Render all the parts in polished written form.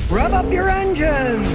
Rev up your engines!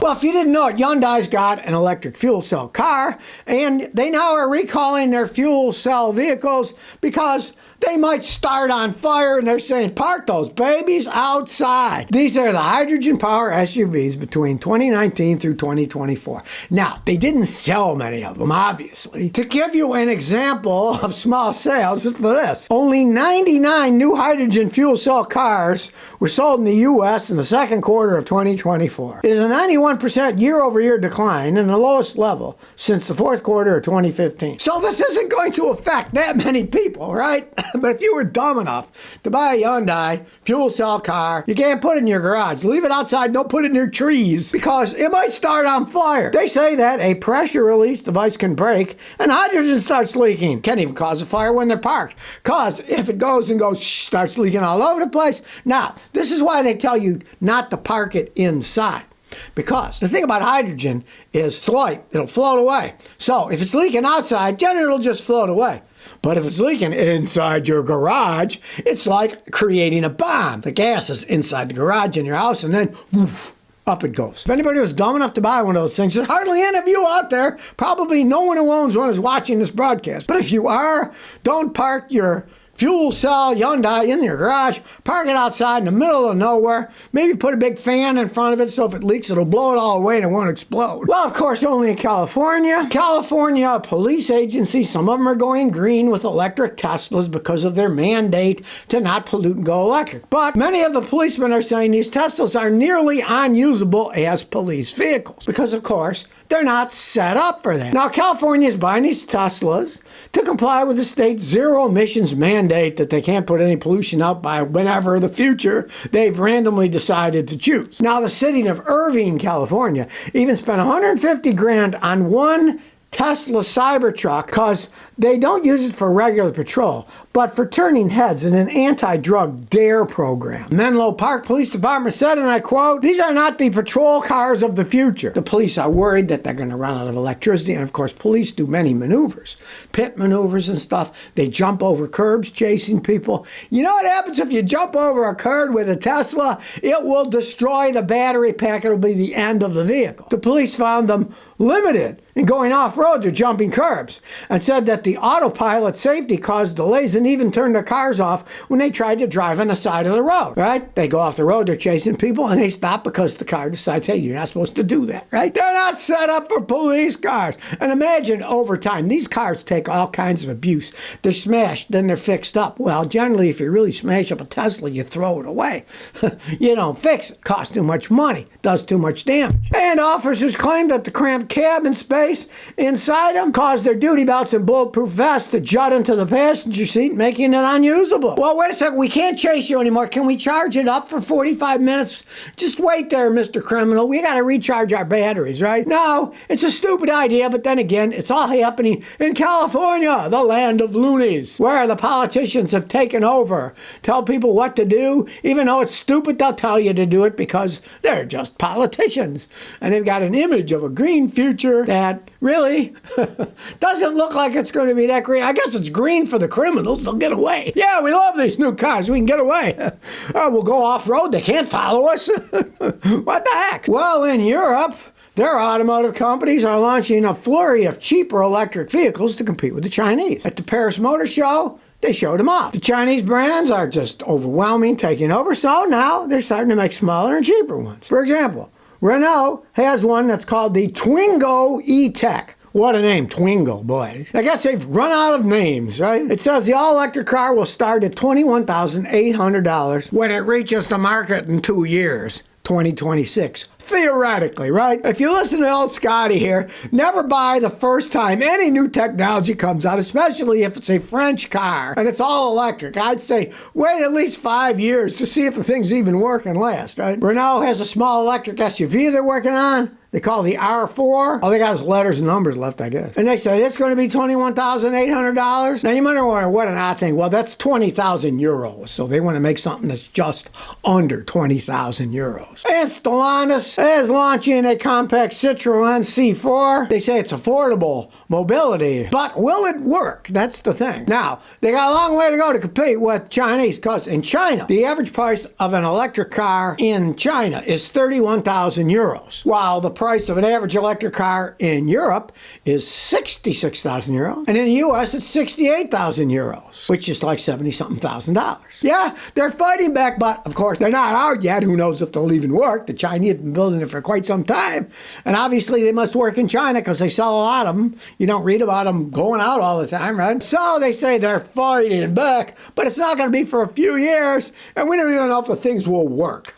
Well, if you didn't know it, Hyundai's got an electric fuel cell car, and they now are recalling their fuel cell vehicles because they might start on fire, and they're saying, park those babies outside. These are the hydrogen power SUVs between 2019 through 2024. Now, they didn't sell many of them, obviously. To give you an example of small sales, just for this, only 99 new hydrogen fuel cell cars were sold in the U.S. in the second quarter of 2024. It is a 91% year-over-year decline and the lowest level since the fourth quarter of 2015. So this isn't going to affect that many people, right? But if you were dumb enough to buy a Hyundai fuel cell car, you can't put it in your garage. Leave it outside, don't put it near trees, because it might start on fire. They say that a pressure release device can break and hydrogen starts leaking. Can even cause a fire when they're parked. Because if it goes and goes, starts leaking all over the place. Now, this is why they tell you not to park it inside. Because the thing about hydrogen is it's light, it'll float away. So if it's leaking outside, generally it'll just float away. But if it's leaking inside your garage, it's like creating a bomb. The gas is inside the garage in your house, and then woof, up it goes. If anybody was dumb enough to buy one of those things, there's hardly any of you out there. Probably no one who owns one is watching this broadcast. But if you are, don't park your fuel cell Hyundai in your garage. Park it outside in the middle of nowhere. Maybe put a big fan in front of it so if it leaks, it'll blow it all away and it won't explode. Well, of course, only in California. California police agencies, some of them are going green with electric Teslas because of their mandate to not pollute and go electric. But many of the policemen are saying these Teslas are nearly unusable as police vehicles because, of course, they're not set up for that. Now, California is buying these Teslas to comply with the state's zero emissions mandate that they can't put any pollution out by whenever the future they've randomly decided to choose. Now, the city of Irvine, California, even spent 150 grand on one Tesla Cybertruck because they don't use it for regular patrol, but for turning heads in an anti-drug DARE program. Menlo Park Police Department said, and I quote, "These are not the patrol cars of the future." The police are worried that they're going to run out of electricity, and of course, police do many maneuvers, pit maneuvers and stuff. They jump over curbs chasing people. You know what happens if you jump over a curb with a Tesla? It will destroy the battery pack. It'll be the end of the vehicle. The police found them limited in going off-road or jumping curbs, and said that the autopilot safety caused delays and even turned their cars off when they tried to drive on the side of the road, right? They go off the road, they're chasing people, and they stop because the car decides, hey, you're not supposed to do that, right? They're not set up for police cars. And imagine over time, these cars take all kinds of abuse. They're smashed, then they're fixed up. Well, generally, if you really smash up a Tesla, you throw it away. You don't fix it. Costs too much money. Does too much damage. And officers claim that the cramped cabin space inside them caused their duty belts and bulletproof vests to jut into the passenger seat, making it unusable. Well, wait a second. We can't chase you anymore. Can we charge it up for 45 minutes? Just wait there, Mr. Criminal. We got to recharge our batteries, right? No, it's a stupid idea, but then again, it's all happening in California, the land of loonies, where the politicians have taken over. Tell people what to do. Even though it's stupid, they'll tell you to do it because they're just politicians. And they've got an image of a green future that really doesn't look like it's going to be that green. I guess it's green for the criminals. They'll get away. Yeah, we love these new cars. We can get away. We'll go off-road. They can't follow us. What the heck? Well, in Europe, their automotive companies are launching a flurry of cheaper electric vehicles to compete with the Chinese. At the Paris Motor Show, they showed them off. The Chinese brands are just overwhelming, taking over, so now they're starting to make smaller and cheaper ones. For example, Renault has one that's called the Twingo E-Tech. What a name, Twingo, boys. I guess they've run out of names, right? It says the all-electric car will start at $21,800 when it reaches the market in 2 years. 2026. Theoretically, right? If you listen to old Scotty here, never buy the first time any new technology comes out, especially if it's a French car and it's all electric. I'd say wait at least 5 years to see if the thing's even working last, right? Renault has a small electric SUV they're working on. They call the R4. All they got is letters and numbers left, I guess. And they said it's going to be $21,800. Now you might wonder what an odd thing. Well, that's 20,000 euros. So they want to make something that's just under 20,000 euros. And Stellantis is launching a compact Citroen C4. They say it's affordable mobility, but will it work? That's the thing. Now, they got a long way to go to compete with Chinese, because in China, the average price of an electric car in China is 31,000 euros, while the price of an average electric car in Europe is 66,000 euros, and in the U.S. it's 68,000 euros, which is like $70-something thousand. Yeah, they're fighting back, but of course they're not out yet. Who knows if they'll even work? The Chinese have been building it for quite some time, and obviously they must work in China because they sell a lot of them. You don't read about them going out all the time, right? So they say they're fighting back, but it's not going to be for a few years, and we don't even know if the things will work.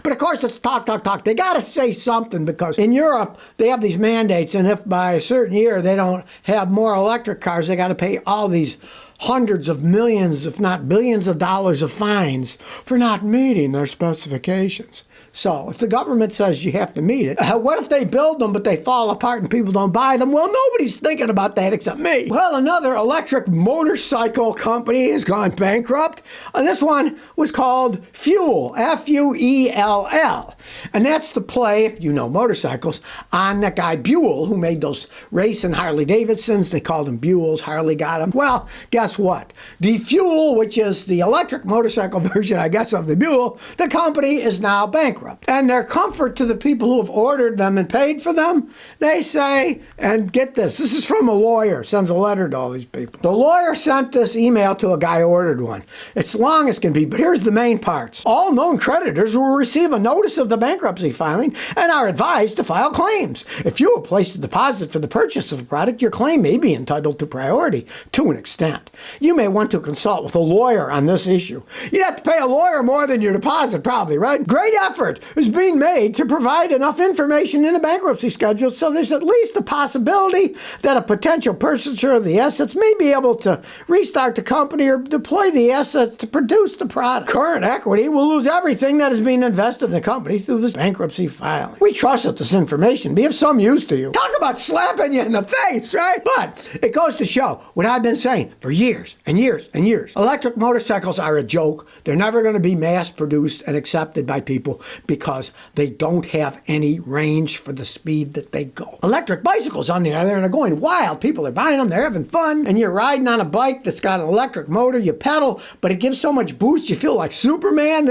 But of course, it's talk. They got to say something, because in Europe, they have these mandates, and if by a certain year they don't have more electric cars, they got to pay all these hundreds of millions, if not billions of dollars of fines for not meeting their specifications. So if the government says you have to meet it, what if they build them but they fall apart and people don't buy them? Well, nobody's thinking about that except me. Well, another electric motorcycle company has gone bankrupt. And this one was called Fuel, F-U-E-L-L. And that's the play, if you know motorcycles, on that guy Buell, who made those racing Harley Davidsons. They called them Buells. Harley got them. Well, guess what? The Fuel, which is the electric motorcycle version, I guess, of the Buell, the company is now bankrupt. And their comfort to the people who have ordered them and paid for them, they say, and get this is from a lawyer, sends a letter to all these people. The lawyer sent this email to a guy who ordered one. It's long as can be, but here's the main parts. All known creditors will receive a notice of the bankruptcy filing and are advised to file claims. If you have placed a deposit for the purchase of a product, your claim may be entitled to priority to an extent. You may want to consult with a lawyer on this issue. You'd have to pay a lawyer more than your deposit, probably, right? Great effort is being made to provide enough information in the bankruptcy schedule so there's at least a possibility that a potential purchaser of the assets may be able to restart the company or deploy the assets to produce the product. Current equity will lose everything that is being invested in the company through this bankruptcy filing. We trust that this information be of some use to you. Talk about slapping you in the face, right? But it goes to show what I've been saying for years and years and years. Electric motorcycles are a joke. They're never going to be mass produced and accepted by people because they don't have any range for the speed that they go. Electric bicycles, on the other hand, are going wild. People are buying them, they're having fun, and you're riding on a bike that's got an electric motor. You pedal, but it gives so much boost, you feel like Superman.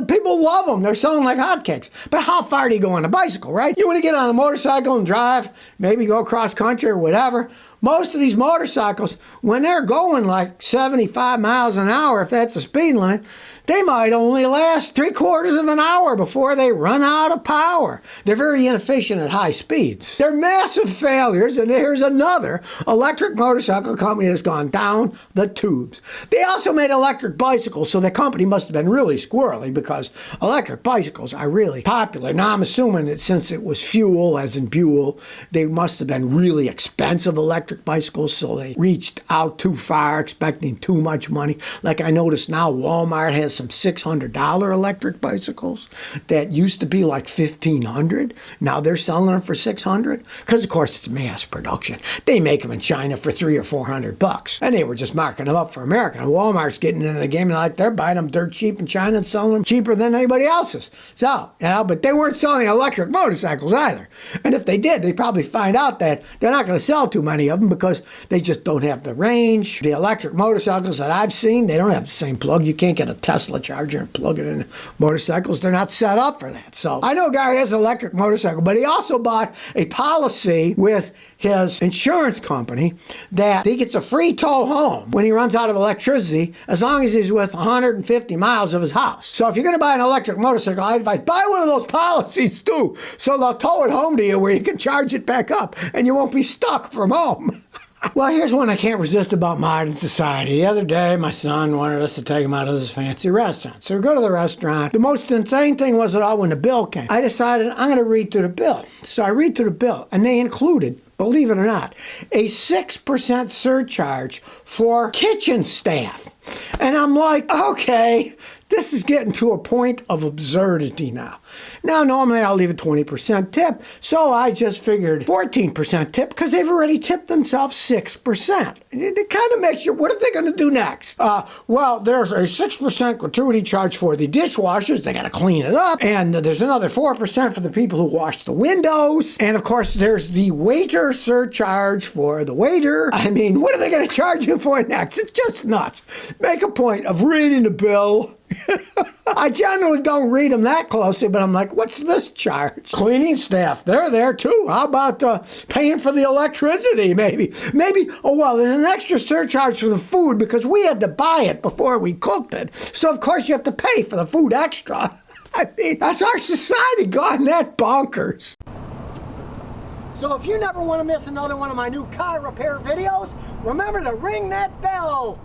People love them. They're selling like hotcakes. But how far do you go on a bicycle, right? You want to get on a motorcycle and drive, maybe go cross country or whatever. Most of these motorcycles, when they're going like 75 miles an hour, if that's the speed limit, they might only last 3/4 of an hour before they run out of power. They're very inefficient at high speeds. They're massive failures, and here's another electric motorcycle company that's gone down the tubes. They also made electric bicycles, so the company must have been really squirrely because electric bicycles are really popular. Now, I'm assuming that since it was Fuel, as in Buell, they must have been really expensive electric bicycles, so they reached out too far, expecting too much money. Like I noticed now, Walmart has some $600 electric bicycles that used to be like $1,500. Now they're selling them for $600 because, of course, it's mass production. They make them in China for $300 or $400, and they were just marking them up for America. And Walmart's getting into the game, and like they're buying them dirt cheap in China and selling them cheaper than anybody else's. So, but they weren't selling electric motorcycles either. And if they did, they'd probably find out that they're not going to sell too many of them because they just don't have the range. The electric motorcycles that I've seen, they don't have the same plug. You can't get a Tesla charger and plug it in motorcycles. They're not set up for that. So I know a guy who has an electric motorcycle, but he also bought a policy with his insurance company that he gets a free tow home when he runs out of electricity as long as he's within 150 miles of his house. So if you're going to buy an electric motorcycle, I advise buy one of those policies too, so they'll tow it home to you where you can charge it back up and you won't be stuck from home. Well, here's one I can't resist about modern society. The other day, my son wanted us to take him out to this fancy restaurant. So we go to the restaurant. The most insane thing was that when the bill came, I decided I'm going to read through the bill. So I read through the bill, and they included, believe it or not, a 6% surcharge for kitchen staff. And I'm like, okay, This is getting to a point of absurdity now. Now, normally I'll leave a 20% tip, so I just figured 14% tip because they've already tipped themselves 6%. It kind of makes you, what are they going to do next? Well, there's a 6% gratuity charge for the dishwashers. They got to clean it up. And there's another 4% for the people who wash the windows. And of course, there's the waiter surcharge for the waiter. I mean, what are they going to charge you for next? It's just nuts. Make a point of reading the bill. I generally don't read them that closely, but I'm like, what's this charge? Cleaning staff, they're there too. How about paying for the electricity, maybe? Oh, well, there's an extra surcharge for the food because we had to buy it before we cooked it. So, of course, you have to pay for the food extra. I mean, that's our society gone that bonkers. So if you never want to miss another one of my new car repair videos, remember to ring that bell.